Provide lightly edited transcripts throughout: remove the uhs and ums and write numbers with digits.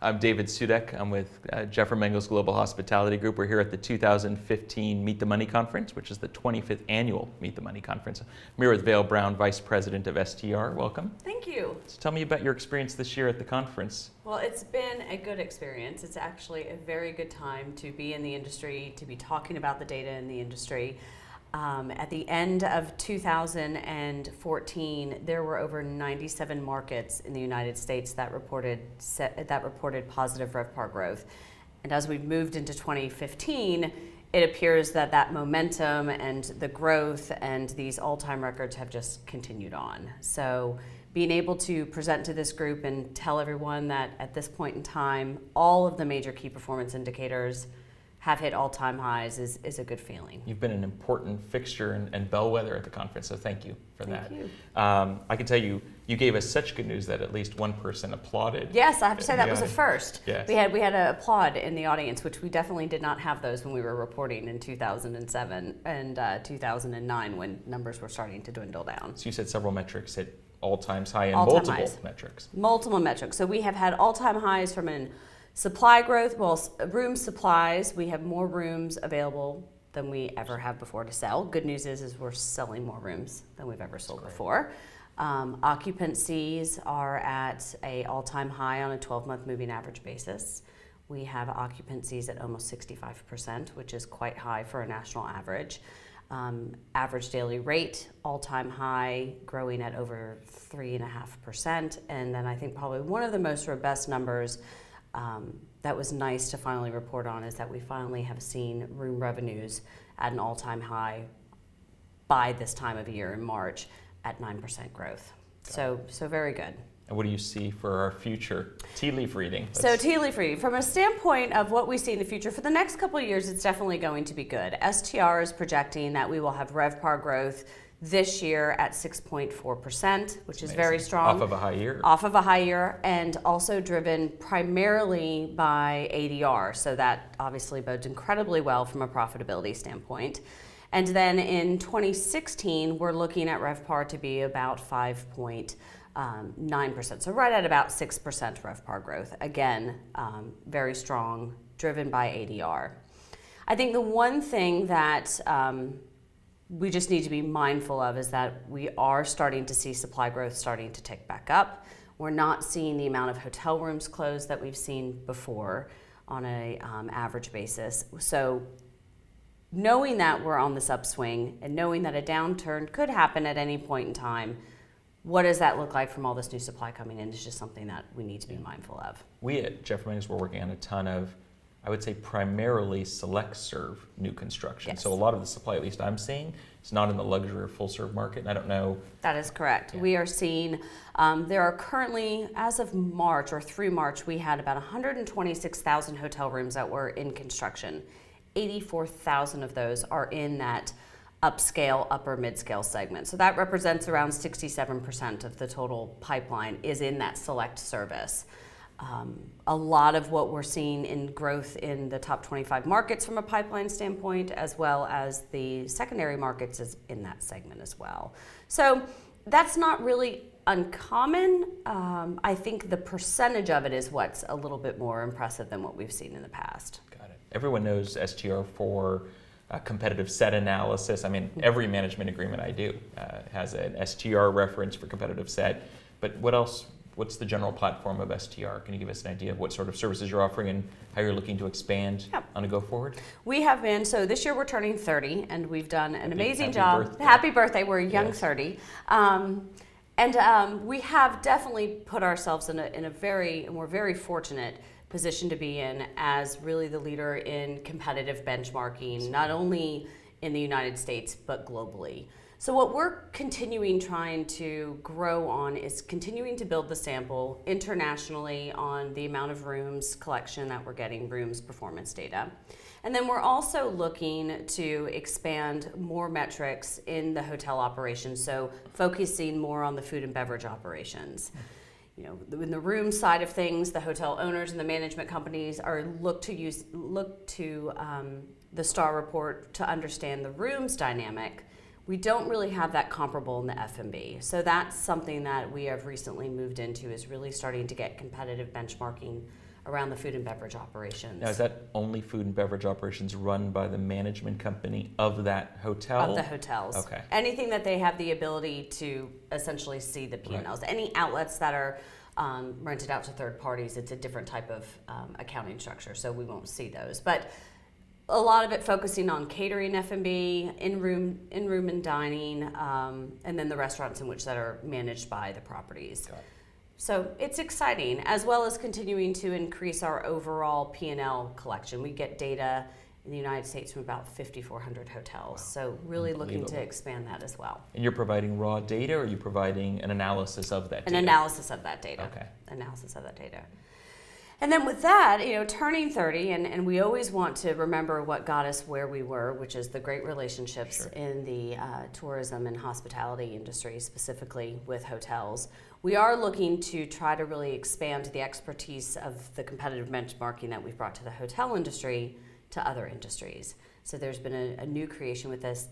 I'm David Sudeck. I'm with Mangels Global Hospitality Group. We're here at the 2015 Meet the Money Conference, which is the 25th annual Meet the Money Conference. I'm here with Vail Brown, Vice President of STR. Welcome. Thank you. So tell me about your experience this year at the conference. Well, it's been a good experience. It's actually a very good time to be in the industry, to be talking about the data in the industry. At the end of 2014, there were over 97 markets in the United States that reported positive RevPAR growth. And as we've moved into 2015, it appears that that momentum and the growth and these all-time records have just continued on. So being able to present to this group and tell everyone that at this point in time, all of the major key performance indicators have hit all-time highs is a good feeling. You've been an important fixture and bellwether at the conference, so thank you for that. Thank you. I can tell you, you gave us such good news that at least one person applauded. Yes, I have to say that was a first. Yes. We had an applaud in the audience, which we definitely did not have those when we were reporting in 2007 and 2009 when numbers were starting to dwindle down. So you said several metrics hit all-time high and All-time multiple highs. metrics. Multiple metrics. So we have had all-time highs from an supply growth, room supplies. We have more rooms available than we ever have before to sell. Good news is we're selling more rooms than we've ever sold before. Occupancies are at an all-time high on a 12-month moving average basis. We have occupancies at almost 65%, which is quite high for a national average. Average daily rate, all-time high, growing at over 3.5%. And then I think probably one of the most robust numbers that was nice to finally report on is that we finally have seen room revenues at an all-time high by this time of year in March at 9% growth. So very good. And what do you see for our future? Tea leaf reading. So tea leaf reading. From a standpoint of what we see in the future, for the next couple of years, it's definitely going to be good. STR is projecting that we will have RevPAR growth this year at 6.4%, which is very strong. Off of a high year. Off of a high year, and also driven primarily by ADR. So that obviously bodes incredibly well from a profitability standpoint. And then in 2016, we're looking at RevPAR to be about 5.9%. So right at about 6% RevPAR growth. Again, very strong, driven by ADR. I think the one thing that we just need to be mindful of is that we are starting to see supply growth starting to tick back up. We're not seeing the amount of hotel rooms closed that we've seen before on a average basis. So knowing that we're on this upswing and knowing that a downturn could happen at any point in time, what does that look like from all this new supply coming in is just something that we need to be mindful of. We at Mangels were working on a ton of, I would say, primarily select serve new construction. Yes. So a lot of the supply, at least I'm seeing, is not in the luxury or full serve market. And I don't know. That is correct. Yeah. We are seeing, there are currently, as of March or through March, we had about 126,000 hotel rooms that were in construction. 84,000 of those are in that upscale, upper mid-scale segment. So that represents around 67% of the total pipeline is in that select service. A lot of what we're seeing in growth in the top 25 markets from a pipeline standpoint, as well as the secondary markets, is in that segment as well. So that's not really uncommon. I think the percentage of it is what's a little bit more impressive than what we've seen in the past. Got it. Everyone knows STR for competitive set analysis. I mean, every management agreement I do has an STR reference for competitive set. But what else? What's the general platform of STR? Can you give us an idea of what sort of services you're offering and how you're looking to expand on a go forward? We have been, so this year we're turning 30 and we've done an amazing job. Birthday. Happy birthday, we're a young Yes. 30. We have definitely put ourselves in a very, and we're very fortunate position to be in as really the leader in competitive benchmarking, not only in the United States, but globally. So what we're continuing trying to grow on is continuing to build the sample internationally on the amount of rooms collection that we're getting, rooms performance data. And then we're also looking to expand more metrics in the hotel operations, so focusing more on the food and beverage operations. You know, in the room side of things, the hotel owners and the management companies are look to the STAR report to understand the rooms dynamic. We don't really have that comparable in the F&B. So that's something that we have recently moved into, is really starting to get competitive benchmarking around the food and beverage operations. Now, is that only food and beverage operations run by the management company of that hotel? Of the hotels. Okay. Anything that they have the ability to essentially see the P&Ls. Right. Any outlets that are rented out to third parties, it's a different type of accounting structure, so we won't see those. But a lot of it focusing on catering, F&B, in-room and dining, and then the restaurants in which that are managed by the properties. Got it. So it's exciting, as well as continuing to increase our overall P&L collection. We get data in the United States from about 5,400 hotels. Wow. So really looking to expand that as well. And you're providing raw data, or are you providing an analysis of that data? An analysis of that data. Okay. Analysis of that data. And then with that, turning 30, and we always want to remember what got us where we were, which is the great relationships in the tourism and hospitality industry, specifically with hotels. We are looking to try to really expand the expertise of the competitive benchmarking that we've brought to the hotel industry to other industries. So there's been a new creation with us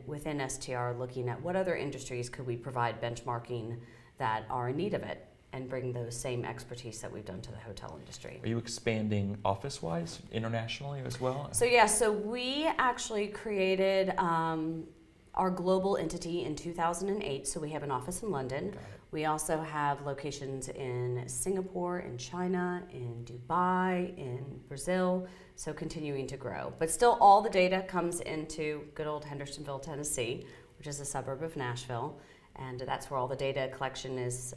within STR, looking at what other industries could we provide benchmarking that are in need of it, and bring those same expertise that we've done to the hotel industry. Are you expanding office-wise internationally as well? So we actually created our global entity in 2008. So we have an office in London. We also have locations in Singapore, in China, in Dubai, in Brazil. So continuing to grow. But still all the data comes into good old Hendersonville, Tennessee, which is a suburb of Nashville. And that's where all the data collection is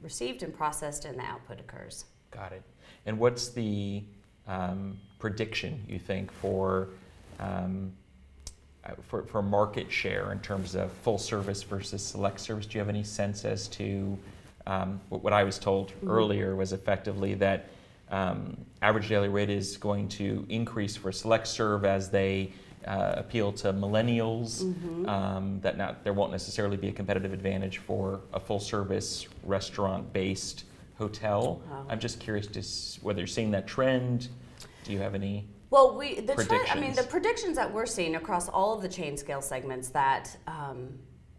received and processed, and the output occurs. Got it. And what's the prediction, you think, for market share in terms of full service versus select service? Do you have any sense as to what I was told earlier was effectively that average daily rate is going to increase for select serve as they appeal to millennials, that now there won't necessarily be a competitive advantage for a full-service restaurant-based hotel. Wow. I'm just curious whether you're seeing that trend. Do you have any predictions? The predictions that we're seeing across all of the chain scale segments that,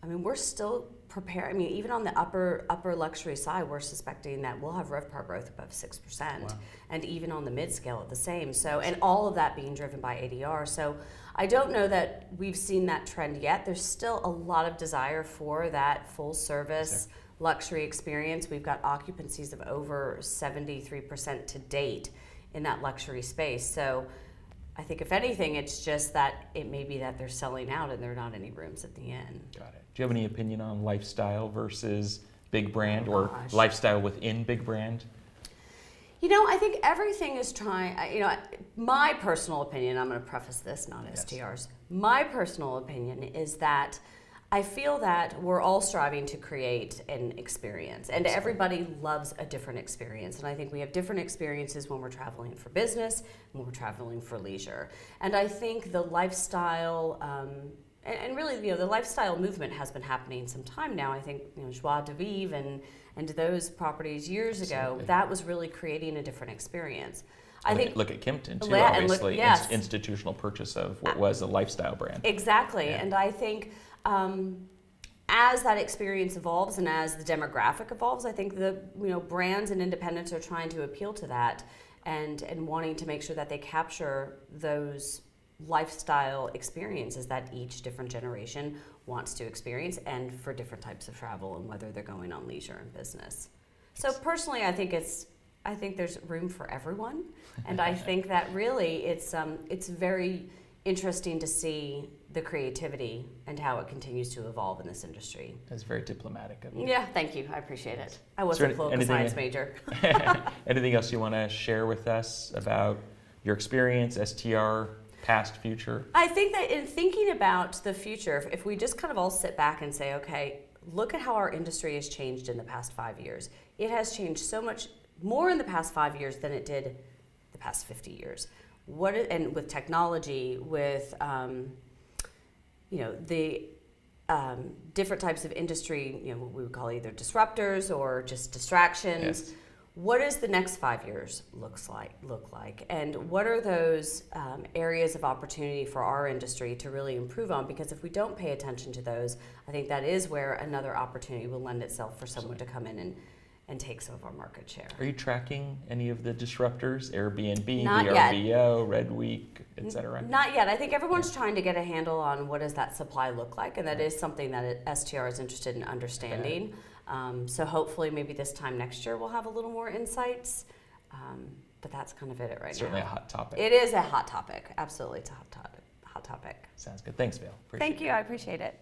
we're still prepared. Even on the upper luxury side, we're suspecting that we'll have RevPAR growth above 6%, wow. And even on the mid scale the same. So, and all of that being driven by ADR. So, I don't know that we've seen that trend yet. There's still a lot of desire for that full service luxury experience. We've got occupancies of over 73% to date in that luxury space. So, I think if anything, it's just that it may be that they're selling out and there are not any rooms at the inn. Got it. Do you have any opinion on lifestyle versus big brand, or lifestyle within big brand? I think everything is trying, my personal opinion, I'm going to preface this, not STR's. My personal opinion is that I feel that we're all striving to create an experience, and everybody loves a different experience. And I think we have different experiences when we're traveling for business, when we're traveling for leisure. And I think the lifestyle, and really, the lifestyle movement has been happening some time now. I think, Joie de Vivre and those properties years ago, that was really creating a different experience. I think look at Kimpton too, obviously, institutional purchase of what was a lifestyle brand. Exactly, and I think as that experience evolves and as the demographic evolves, I think the brands and independents are trying to appeal to that and wanting to make sure that they capture those lifestyle experiences that each different generation wants to experience, and for different types of travel and whether they're going on leisure and business. So personally, I think there's room for everyone, and I think that really it's very interesting to see the creativity and how it continues to evolve in this industry. That's very diplomatic of you. Yeah, thank you. I appreciate it. I was a political science major. Anything else you want to share with us about your experience, STR, past, future? I think that in thinking about the future, if we just kind of all sit back and say, okay, look at how our industry has changed in the past 5 years. It has changed so much more in the past 5 years than it did the past 50 years. And with technology, with the different types of industry, what we would call either disruptors or just distractions. Yes. What does the next 5 years look like? And what are those areas of opportunity for our industry to really improve on? Because if we don't pay attention to those, I think that is where another opportunity will lend itself for someone to come in and take some of our market share. Are you tracking any of the disruptors? Airbnb, Not yet. VRBO, Red Week, et cetera? Not yet. I think everyone's trying to get a handle on what does that supply look like, and that is something that STR is interested in understanding. So hopefully maybe this time next year we'll have a little more insights, but that's kind of it right Certainly now. a hot topic. It is a hot topic. Absolutely, it's a hot topic. Sounds good. Thanks, Vail. Appreciate Thank you. I appreciate it.